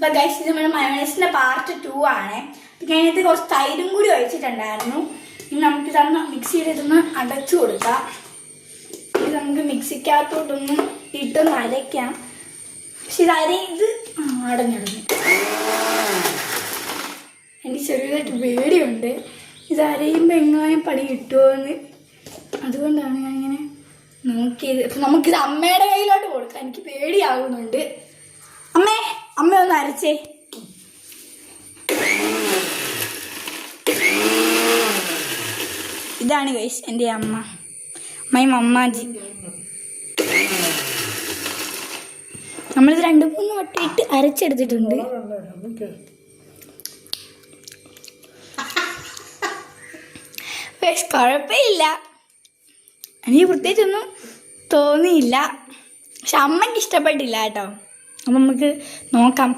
അപ്പോൾ ഗൈസ് ഇത് നമ്മുടെ മയോണൈസിൻ്റെ പാർട്ട് 2 ആണ്. പിന്നെ അതിനകത്ത് കുറച്ച് തൈരും കൂടി ഒഴിച്ചിട്ടുണ്ടായിരുന്നു. ഇനി നമുക്കിതൊന്ന് മിക്സ് ചെയ്തിട്ടൊന്ന് അടച്ചു കൊടുക്കാം. ഇത് നമുക്ക് മിക്സിക്കകത്തോട്ടൊന്ന് ഇട്ടൊന്ന് അരയ്ക്കാം. പക്ഷെ ഇത് ഇത് അടഞ്ഞടഞ്ഞു. എനിക്ക് ചെറിയതായിട്ട് പേടിയുണ്ട് ഇത് അരയുമ്പോൾ എങ്ങാനും പണി കിട്ടുമോ എന്ന്. അതുകൊണ്ടാണ് ഞാനിങ്ങനെ നോക്കിയത്. അപ്പം നമുക്കിത് അമ്മയുടെ കയ്യിലോട്ട് കൊടുക്കാം. എനിക്ക് പേടിയാകുന്നുണ്ട്. അമ്മ ഒന്ന് അരച്ചേ. ഇതാണ് ഗൈസ് എൻ്റെ അമ്മ, മൈ മമ്മാജി. നമ്മളിത് 2-3 വട്ടം ഇട്ട് അരച്ചെടുത്തിട്ടുണ്ട്. കുഴപ്പമില്ല, എനിക്ക് പ്രത്യേകിച്ചൊന്നും തോന്നിയില്ല. പക്ഷെ അമ്മയ്ക്ക് ഇഷ്ടപ്പെട്ടില്ല കേട്ടോ. അപ്പം നമുക്ക് നോക്കാം.